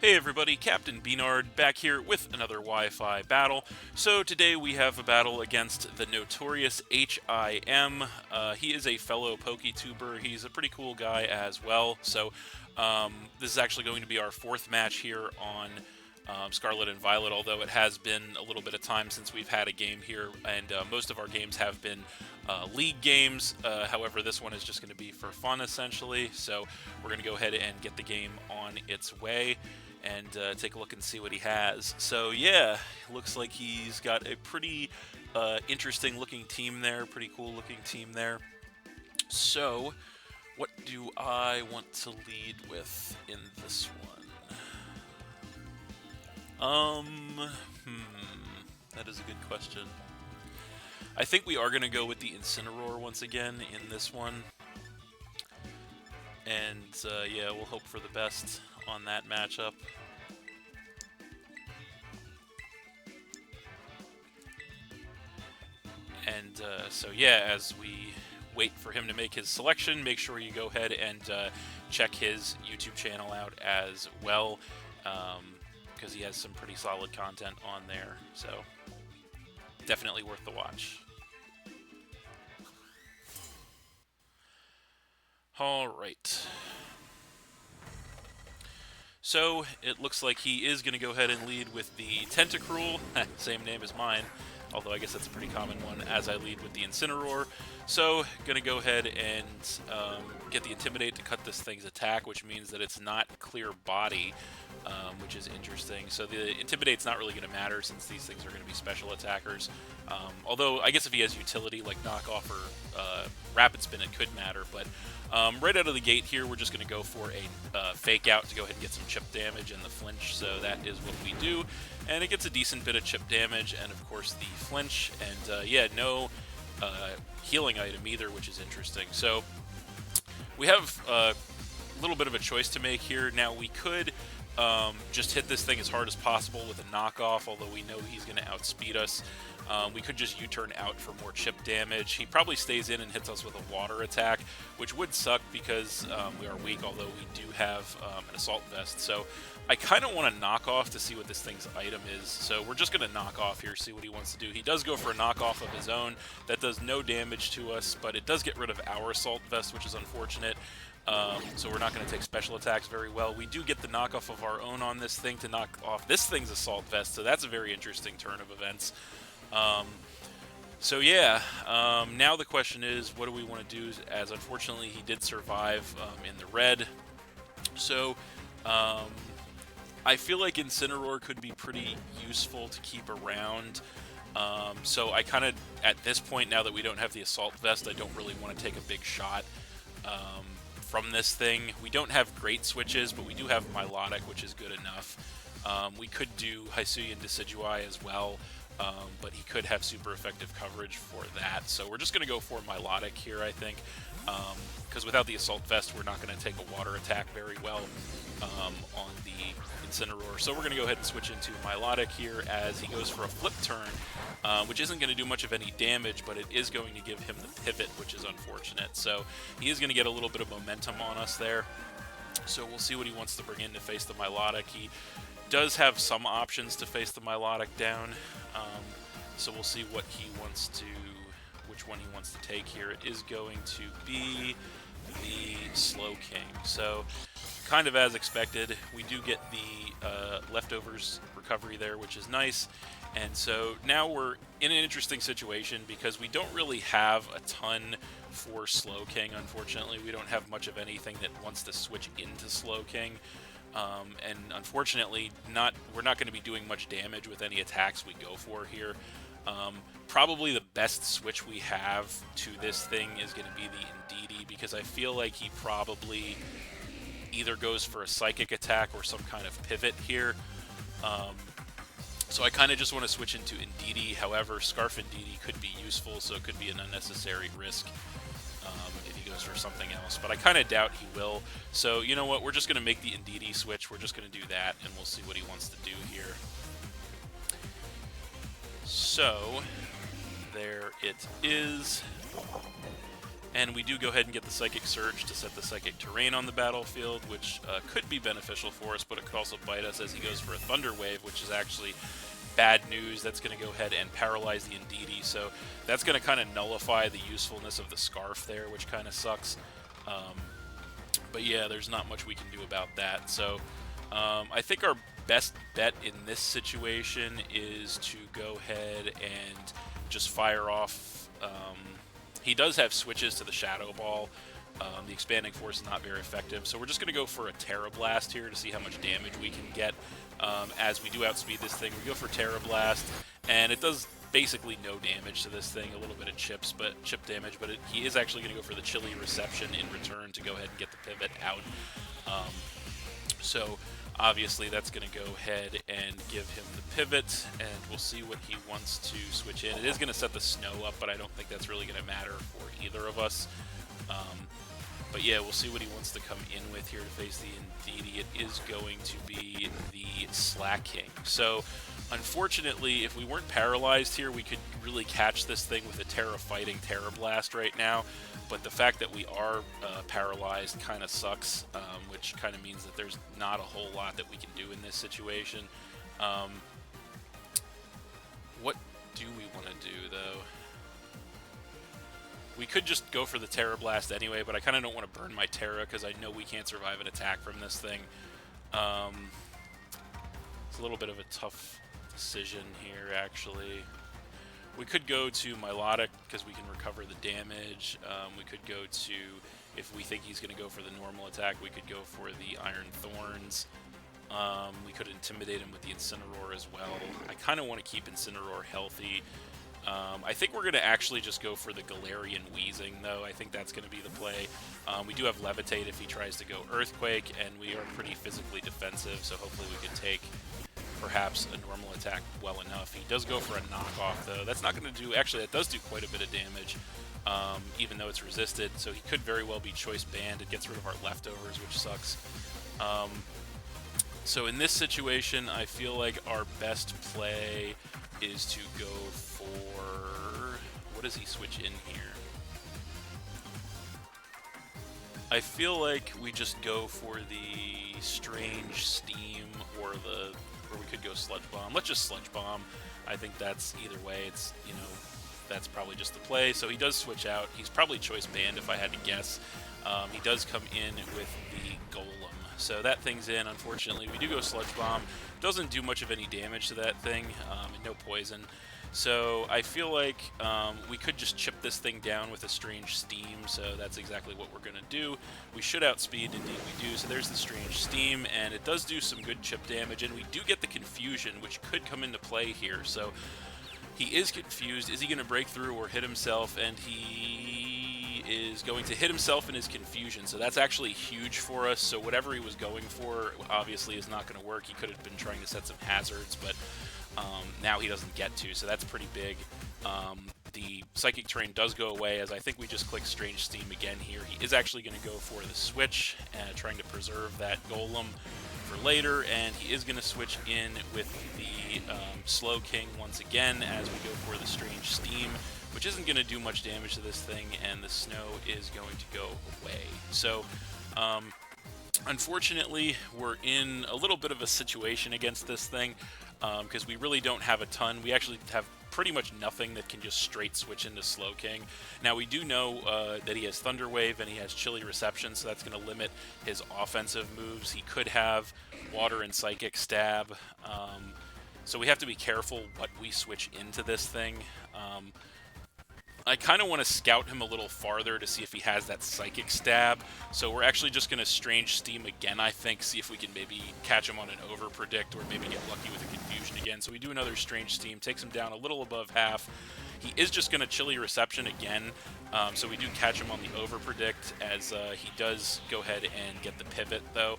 Hey everybody, Captain B-Nard back here with another Wi-Fi battle. So today we have a battle against the notorious H.I.M. He is a fellow PokeTuber. He's a pretty cool guy as well. So this is actually going to be our fourth match here on Scarlet and Violet, although it has been a little bit of time since we've had a game here, and most of our games have been league games. However, this one is just going to be for fun, essentially. So we're going to go ahead and get the game on its way and take a look and see what he has. So yeah, looks like he's got a pretty interesting looking team there, pretty cool looking team there. So what do I want to lead with in this one? That is a good question. I think we are going to go with the Incineroar once again in this one. And yeah, we'll hope for the best on that matchup. And so yeah, as we wait for him to make his selection, make sure you go ahead and check his YouTube channel out as well, because he has some pretty solid content on there. So definitely worth the watch. Alright. So, it looks like he is going to go ahead and lead with the Tentacruel, same name as mine, although I guess that's a pretty common one, as I lead with the Incineroar. So, going to go ahead and get the Intimidate to cut this thing's attack, which means that it's not clear body, which is interesting. So the Intimidate's not really going to matter since these things are going to be special attackers. Although, I guess if he has utility like Knockoff or Rapid Spin, it could matter, but right out of the gate here, we're just going to go for a Fake Out to go ahead and get some chip damage and the flinch, so that is what we do. And it gets a decent bit of chip damage, and of course the flinch, and yeah, no healing item either, which is interesting. So we have a little bit of a choice to make here. Now we could just hit this thing as hard as possible with a Knockoff, although we know he's going to outspeed us. We could just U-turn out for more chip damage. He probably stays in and hits us with a water attack, which would suck because we are weak, although we do have an Assault Vest. So I kind of want to knock off to see what this thing's item is. So we're just going to knock off here, see what he wants to do. He does go for a knockoff of his own. That does no damage to us, but it does get rid of our Assault Vest, which is unfortunate. So we're not going to take special attacks very well. We do get the knockoff of our own on this thing to knock off this thing's Assault Vest, so that's a very interesting turn of events. So yeah, now the question is, what do we want to do, as unfortunately he did survive in the red. So I feel like Incineroar could be pretty useful to keep around. So I kind of, at this point, now that we don't have the Assault Vest, I don't really want to take a big shot from this thing. We don't have great switches, but we do have Milotic, which is good enough. We could do Hisuian Decidueye as well, but he could have super effective coverage for that. So we're just going to go for Milotic here, I think, because without the Assault Vest, we're not going to take a water attack very well on the Incineroar. So we're going to go ahead and switch into Milotic here as he goes for a Flip Turn, which isn't going to do much of any damage, but it is going to give him the Pivot, which is unfortunate. So he is going to get a little bit of momentum on us there. So we'll see what he wants to bring in to face the Milotic. He does have some options to face the Milotic down, so we'll see what he wants to, which one he wants to take here. It is going to be the Slowking. So kind of as expected, we do get the leftovers recovery there, which is nice. And so now we're in an interesting situation because we don't really have a ton for Slowking, unfortunately. We don't have much of anything that wants to switch into Slowking. And unfortunately, we're not going to be doing much damage with any attacks we go for here. Probably the best switch we have to this thing is going to be the Indeedee, because I feel like he probably either goes for a Psychic attack or some kind of pivot here. So I kind of just want to switch into Indeedee. However, Scarf Indeedee could be useful, so it could be an unnecessary risk if he goes for something else. But I kind of doubt he will. So you know what? We're just going to make the Indeedee switch. We're just going to do that, and we'll see what he wants to do here. So there it is. And we do go ahead and get the Psychic Surge to set the Psychic Terrain on the battlefield, which could be beneficial for us, but it could also bite us as he goes for a Thunder Wave, which is actually bad news. That's going to go ahead and paralyze the Indeedee, so that's going to kind of nullify the usefulness of the Scarf there, which kind of sucks. But yeah, there's not much we can do about that. So I think our best bet in this situation is to go ahead and just fire off. He does have switches to the Shadow Ball. The Expanding Force is not very effective, so we're just going to go for a Terra Blast here to see how much damage we can get. As we do outspeed this thing, we go for Terra Blast, and it does basically no damage to this thing, a little bit of chip damage, but he is actually going to go for the Chilly Reception in return to go ahead and get the pivot out. So obviously that's going to go ahead and give him the pivot, and we'll see what he wants to switch in. It is going to set the snow up, but I don't think that's really going to matter for either of us. But yeah, we'll see what he wants to come in with here to face the Indeedee. It is going to be the Slacking. So unfortunately, if we weren't paralyzed here, we could really catch this thing with a Terra Fighting Terra Blast right now. But the fact that we are paralyzed kind of sucks, which kind of means that there's not a whole lot that we can do in this situation. What do we want to do, though? We could just go for the Terra Blast anyway, but I kind of don't want to burn my Terra because I know we can't survive an attack from this thing. It's a little bit of a tough decision here, actually. We could go to Milotic because we can recover the damage. We could go to, if we think he's going to go for the normal attack, we could go for the Iron Thorns. We could intimidate him with the Incineroar as well. I kind of want to keep Incineroar healthy. I think we're going to actually just go for the Galarian Wheezing, though. I think that's going to be the play. We do have Levitate if he tries to go Earthquake, and we are pretty physically defensive, so hopefully we can take perhaps a normal attack well enough. He does go for a knockoff, though. That's not going to do... Actually, that does do quite a bit of damage, even though it's resisted, so he could very well be Choice Banned. It gets rid of our leftovers, which sucks. So in this situation, I feel like our best play is to go for... What does he switch in here? I feel like we just go for the Strange Steam or we could go Sludge Bomb. Let's just Sludge Bomb. I think that's either way. It's, you know, that's probably just the play. So he does switch out. He's probably Choice Banned if I had to guess. He does come in with the Golem. So that thing's in, unfortunately. We do go Sludge Bomb. Doesn't do much of any damage to that thing, and no poison. So I feel like we could just chip this thing down with a Strange Steam, so that's exactly what we're going to do. We should outspeed, indeed we do. So there's the Strange Steam, and it does do some good chip damage, and we do get the Confusion, which could come into play here. So he is confused. Is he going to break through or hit himself? And he is going to hit himself in his confusion, so that's actually huge for us. So whatever he was going for obviously is not going to work. He could have been trying to set some hazards, but now he doesn't get to, so that's pretty big. The Psychic Terrain does go away, as I think we just click Strange Steam again here. He is actually going to go for the switch, trying to preserve that Golem for later, and he is going to switch in with the Slow King once again as we go for the Strange Steam, which isn't going to do much damage to this thing, and the snow is going to go away. So, unfortunately, we're in a little bit of a situation against this thing, because we really don't have a ton. We actually have pretty much nothing that can just straight switch into Slow King. Now, we do know that he has Thunder Wave and he has Chilly Reception, so that's going to limit his offensive moves. He could have Water and Psychic Stab, so we have to be careful what we switch into this thing. I kind of want to scout him a little farther to see if he has that Psychic Stab, so we're actually just going to Strange Steam again, I think, see if we can maybe catch him on an Over Predict or maybe get lucky with a Confusion again. So we do another Strange Steam, takes him down a little above half. He is just going to Chilly Reception again, so we do catch him on the Over Predict, as he does go ahead and get the pivot, though.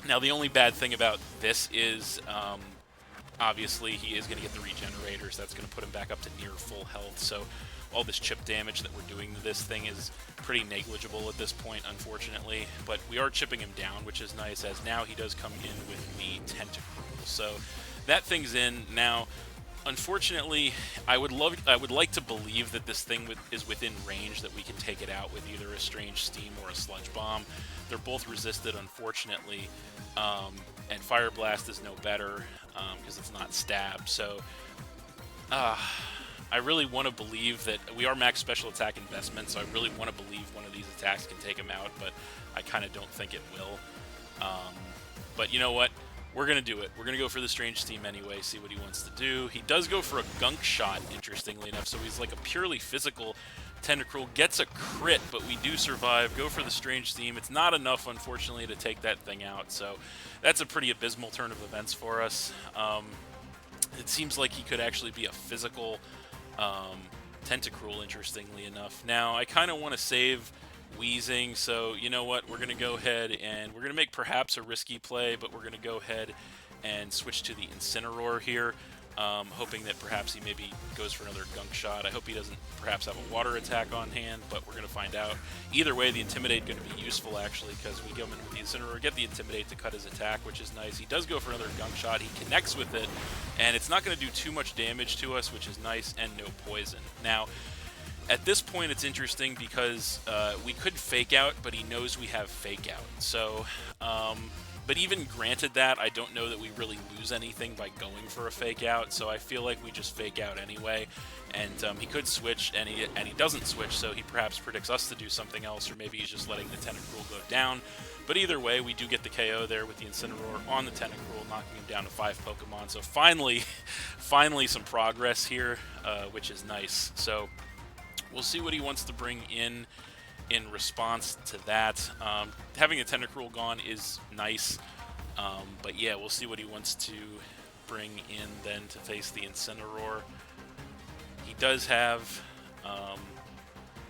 Now, the only bad thing about this is... obviously, he is going to get the Regenerator, so that's going to put him back up to near full health. So all this chip damage that we're doing to this thing is pretty negligible at this point, unfortunately. But we are chipping him down, which is nice, as now he does come in with the Tentacruel. So that thing's in. Now, unfortunately, I would like to believe that this thing is within range, that we can take it out with either a Strange Steam or a Sludge Bomb. They're both resisted, unfortunately, and Fire Blast is no better because it's not stab. So, I really want to believe that we are max special attack investment, so I really want to believe one of these attacks can take him out, but I kind of don't think it will. But you know what? We're going to do it. We're going to go for the Strange Steam anyway, see what he wants to do. He does go for a Gunk Shot, interestingly enough, so he's like a purely physical Tentacruel. Gets a crit, but we do survive. Go for the Strange Steam. It's not enough, unfortunately, to take that thing out, so that's a pretty abysmal turn of events for us. It seems like he could actually be a physical Tentacruel, interestingly enough. Now, I kind of want to save Wheezing, so you know what, we're going to go ahead and we're going to make perhaps a risky play, but we're going to go ahead and switch to the Incineroar here, hoping that perhaps he maybe goes for another Gunk Shot. I hope he doesn't perhaps have a water attack on hand, but we're going to find out. Either way, the Intimidate going to be useful, actually, because we go in with the Incineroar, get the Intimidate to cut his attack, which is nice. He does go for another Gunk Shot. He connects with it, and it's not going to do too much damage to us, which is nice, and no poison. Now, at this point, it's interesting because we could Fake Out, but he knows we have Fake Out. So, but even granted that, I don't know that we really lose anything by going for a Fake Out. So I feel like we just Fake Out anyway. And he could switch, and he doesn't switch, so he perhaps predicts us to do something else, or maybe he's just letting the Tentacruel go down. But either way, we do get the KO there with the Incineroar on the Tentacruel, knocking him down to 5 Pokemon. So finally, finally some progress here, which is nice. So we'll see what he wants to bring in response to that. Having a Tentacruel gone is nice, but yeah, we'll see what he wants to bring in then to face the Incineroar. He does have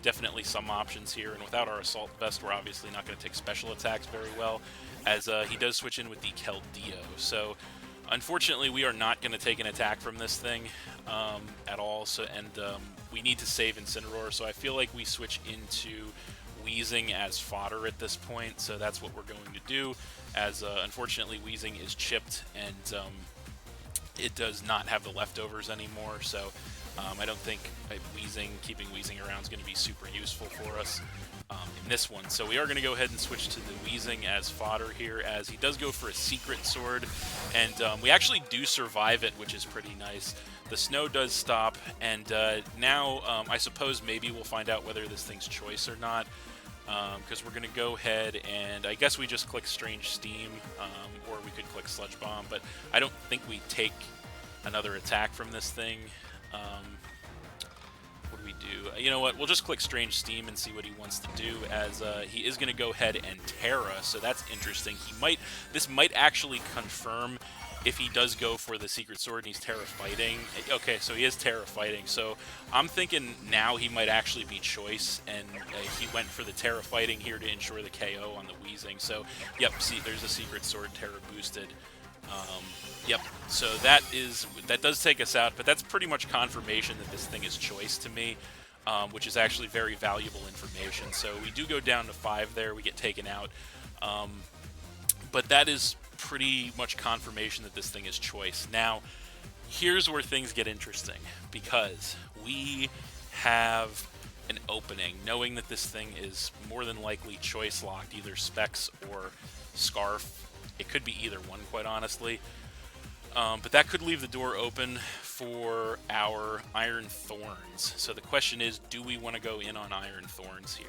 definitely some options here, and without our Assault Vest, we're obviously not going to take special attacks very well, as he does switch in with the Keldeo. So unfortunately, we are not going to take an attack from this thing at all, so we need to save Incineroar, so I feel like we switch into Wheezing as fodder at this point, so that's what we're going to do, as unfortunately Wheezing is chipped, and it does not have the leftovers anymore, so I don't think keeping Wheezing around is going to be super useful for us in this one. So we are going to go ahead and switch to the Wheezing as fodder here, as he does go for a Secret Sword, and we actually do survive it, which is pretty nice. The snow does stop, and now I suppose maybe we'll find out whether this thing's choice or not, because we're going to go ahead and I guess we just click Strange Steam, or we could click Sludge Bomb, but I don't think we take another attack from this thing. What do we do? You know what? We'll just click Strange Steam and see what he wants to do, as he is going to go ahead and Terra, so that's interesting. This might actually confirm if he does go for the Secret Sword and he's Terra Fighting. Okay, so he is Terra Fighting, so I'm thinking now he might actually be choice, and he went for the Terra Fighting here to ensure the KO on the Wheezing. So, yep, see, there's a Secret Sword, Terra boosted. Yep, so that does take us out, but that's pretty much confirmation that this thing is choice to me, which is actually very valuable information. So we do go down to 5 there, we get taken out, but that is pretty much confirmation that this thing is choice. Now, here's where things get interesting, because we have an opening, knowing that this thing is more than likely choice locked, either Specs or Scarf. It could be either one, quite honestly. But that could leave the door open for our Iron Thorns. So the question is, do we want to go in on Iron Thorns here?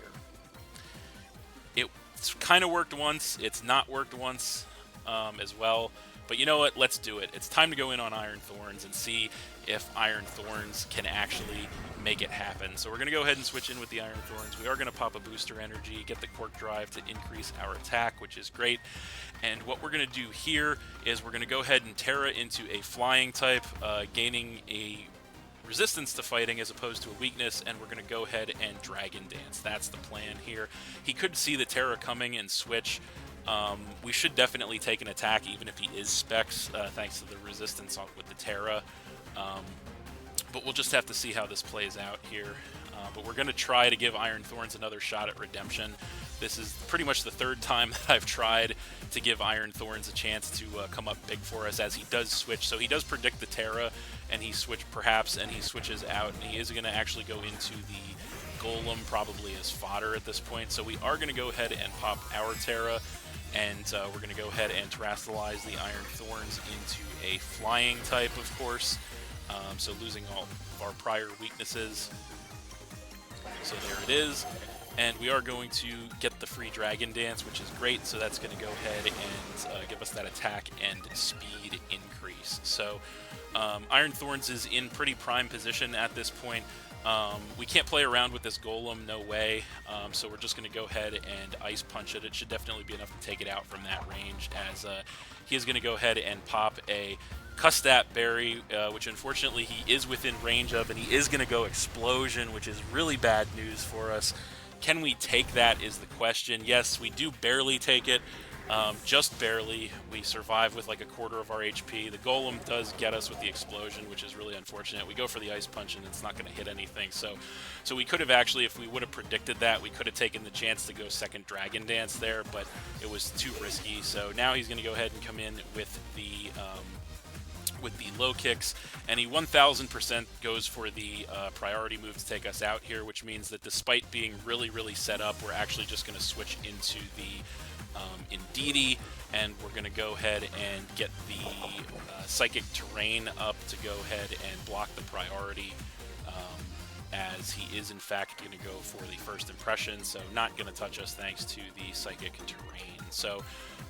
It's kind of worked once. It's not worked once as well. But you know what? Let's do it. It's time to go in on Iron Thorns and see if Iron Thorns can actually make it happen. So we're going to go ahead and switch in with the Iron Thorns. We are going to pop a Booster Energy, get the Quark Drive to increase our attack, which is great. And what we're going to do here is we're going to go ahead and Terra into a Flying type, gaining a resistance to fighting as opposed to a weakness, and we're going to go ahead and Dragon Dance. That's the plan here. He could see the Terra coming and switch. We should definitely take an attack even if he is Specs, thanks to the resistance with the Terra. But we'll just have to see how this plays out here. But we're going to try to give Iron Thorns another shot at redemption. This is pretty much the third time that I've tried to give Iron Thorns a chance to come up big for us, as he does switch. So he does predict the Terra, and he switches out, and he is going to actually go into the Golem probably as fodder at this point. So we are going to go ahead and pop our Terra, and we're going to go ahead and terastallize the Iron Thorns into a flying type, of course. So losing all of our prior weaknesses. So there it is. And we are going to get the free Dragon Dance, which is great. So that's going to go ahead and give us that attack and speed increase. So Iron Thorns is in pretty prime position at this point. We can't play around with this Golem, no way. So we're just going to go ahead and Ice Punch it. It should definitely be enough to take it out from that range, as he is going to go ahead and pop a Custat Berry, which unfortunately he is within range of, and he is going to go Explosion, which is really bad news for us. Can we take that is the question. Yes, we do barely take it, just barely. We survive with like a quarter of our HP. The Golem does get us with the Explosion, which is really unfortunate. We go for the Ice Punch, and it's not going to hit anything. So we could have actually, if we would have predicted that, we could have taken the chance to go second Dragon Dance there, but it was too risky. So now he's going to go ahead and come in with the low kicks, and he 1000% goes for the priority move to take us out here, which means that despite being really set up, we're actually just going to switch into the Indeedee, and we're going to go ahead and get the Psychic Terrain up to go ahead and block the priority, as he is in fact going to go for the first impression, so not going to touch us thanks to the Psychic Terrain. So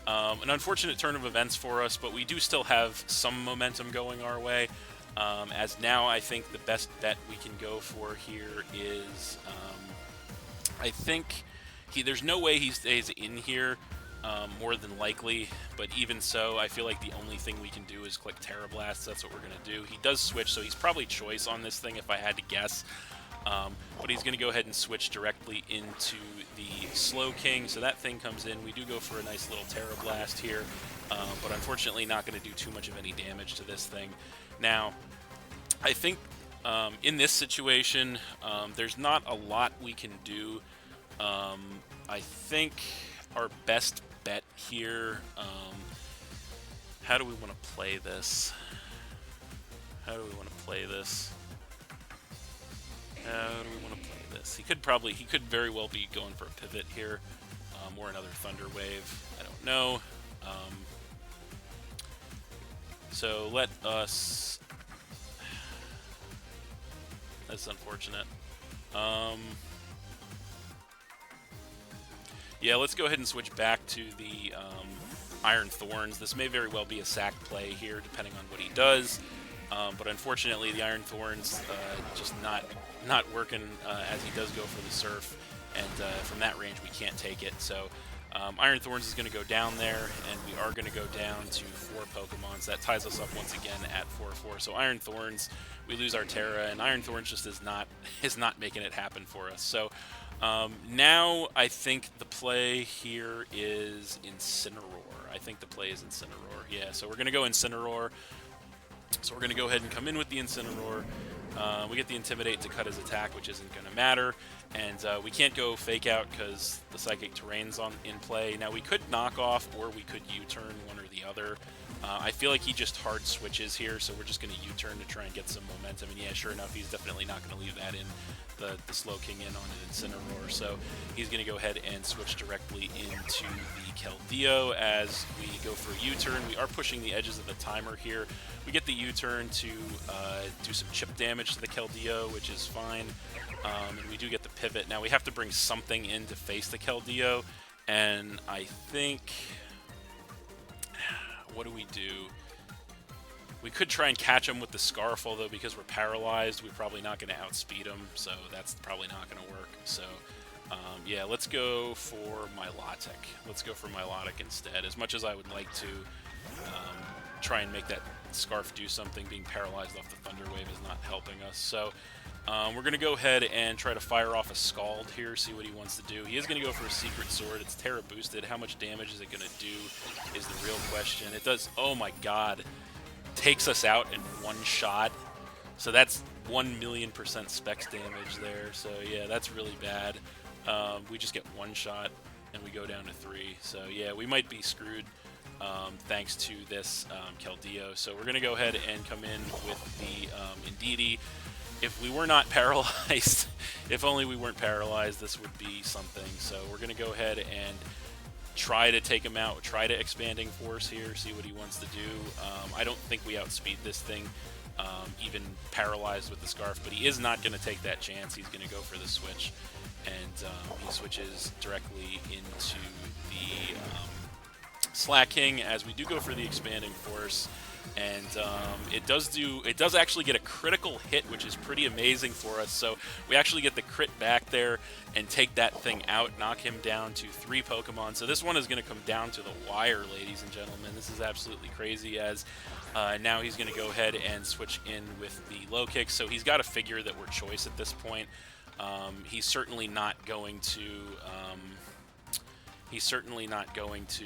an unfortunate turn of events for us, but we do still have some momentum going our way, as now I think the best bet we can go for here is, I think there's no way he stays in here, more than likely, but even so, I feel like the only thing we can do is click Terra Blast. That's what we're going to do. He does switch, so he's probably choice on this thing if I had to guess. But he's going to go ahead and switch directly into the Slow King, so that thing comes in. We do go for a nice little Terra Blast here, but unfortunately not going to do too much of any damage to this thing. Now, I think in this situation, there's not a lot we can do. I think our best bet here, how do we want to play this? How do we want to play this? He could very well be going for a pivot here, or another Thunder Wave. I don't know. So let us. That's unfortunate. Yeah, let's go ahead and switch back to the Iron Thorns. This may very well be a sack play here, depending on what he does. But unfortunately, the Iron Thorns just not working, as he does go for the Surf, and from that range we can't take it. So Iron Thorns is going to go down there, and we are going to go down to 4 Pokemon. So that ties us up once again at 4-4. So Iron Thorns, we lose our Terra, and Iron Thorns just is not making it happen for us. So now I think the play here is Incineroar. Yeah, so we're going to go Incineroar. So we're going to go ahead and come in with the Incineroar. We get the Intimidate to cut his attack, which isn't going to matter. And we can't go Fake Out because the Psychic Terrain's in play. Now we could Knock Off, or we could U-turn, one or the other. I feel like he just hard switches here, so we're just going to U-turn to try and get some momentum. And yeah, sure enough, he's definitely not going to leave that in, the Slow King in on an Incineroar. So he's going to go ahead and switch directly into the Keldeo as we go for a U-turn. We are pushing the edges of the timer here. We get the U-turn to do some chip damage to the Keldeo, which is fine. And we do get the pivot. Now we have to bring something in to face the Keldeo, and I think, what do we do? We could try and catch him with the Scarf, although because we're paralyzed, we're probably not going to outspeed him, so that's probably not going to work. So yeah, let's go for Milotic instead. As much as I would like to try and make that Scarf do something, being paralyzed off the Thunder Wave is not helping us. So we're going to go ahead and try to fire off a Scald here, see what he wants to do. He is going to go for a Secret Sword. It's Terra boosted. How much damage is it going to do is the real question. It does, oh my god, takes us out in one shot. So that's 1,000,000% specs damage there. So yeah, that's really bad. We just get one shot. and we go down to 3. So yeah, we might be screwed thanks to this Keldeo. So we're going to go ahead and come in with the Indeedee. If we were not paralyzed, if only we weren't paralyzed, this would be something. So we're going to go ahead and try to take him out, try to Expanding Force here, see what he wants to do. I don't think we outspeed this thing, even paralyzed with the Scarf, but he is not going to take that chance. He's going to go for the switch, and he switches directly into the Slack King, as we do go for the Expanding Force. And it does actually get a critical hit, which is pretty amazing for us. So we actually get the crit back there and take that thing out, knock him down to 3 Pokemon. So this one is going to come down to the wire, ladies and gentlemen. This is absolutely crazy, as now he's going to go ahead and switch in with the low kick. So he's got to figure that we're choice at this point. He's certainly not going to. He's certainly not going to.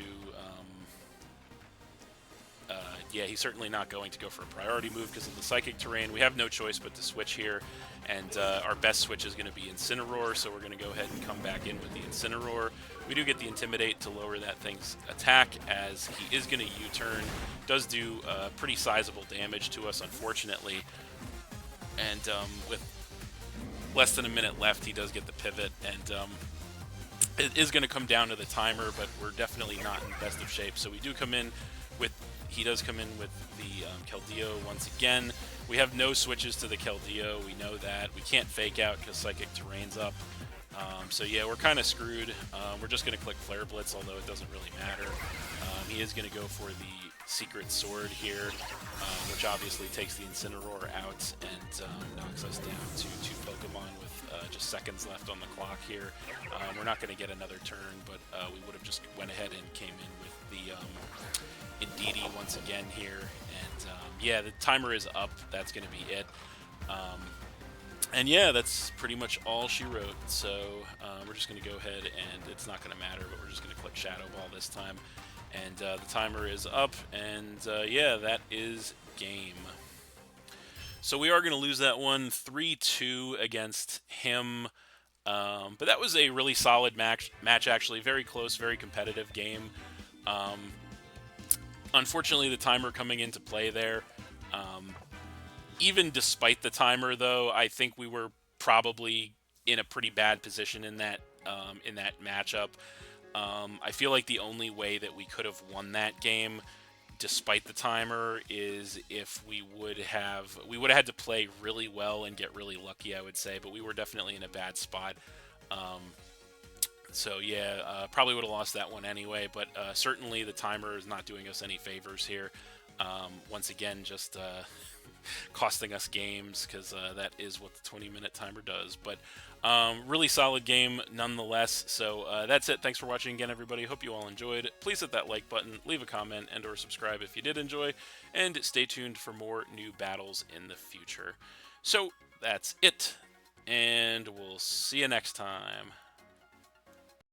Yeah, he's certainly not going to go for a priority move because of the Psychic Terrain. We have no choice but to switch here, and our best switch is going to be Incineroar, so we're going to go ahead and come back in with the Incineroar. We do get the Intimidate to lower that thing's attack, as he is going to U-turn. Does do pretty sizable damage to us, unfortunately. And with less than a minute left, he does get the pivot, and it is going to come down to the timer, but we're definitely not in the best of shape. So we do come in with... He does come in with the Keldeo once again. We have no switches to the Keldeo. We know that. We can't fake out because Psychic Terrain's up. So yeah, we're kind of screwed. We're just going to click Flare Blitz, although it doesn't really matter. He is going to go for the Secret Sword here, which obviously takes the Incineroar out and knocks us down to 2 Pokemon with just seconds left on the clock here. We're not going to get another turn, but we would have just went ahead and came in with the Indeedee once again here. And yeah, the timer is up. That's going to be it. And yeah, that's pretty much all she wrote. So we're just going to go ahead, and it's not going to matter, but we're just going to click Shadow Ball this time. And the timer is up, and yeah, that is game. So we are going to lose that one 3-2 against him. But that was a really solid match actually. Very close, very competitive game. Unfortunately, the timer coming into play there. Even despite the timer, though, I think we were probably in a pretty bad position in that matchup. I feel like the only way that we could have won that game, despite the timer, is if we would have had to play really well and get really lucky, I would say. But we were definitely in a bad spot. So yeah, probably would have lost that one anyway. But certainly the timer is not doing us any favors here. Once again, just costing us games, because that is what the 20-minute timer does. But really solid game nonetheless. So that's it. Thanks for watching again, everybody. Hope you all enjoyed. Please hit that like button, leave a comment, and or subscribe if you did enjoy, and stay tuned for more new battles in the future. So that's it, and we'll see you next time.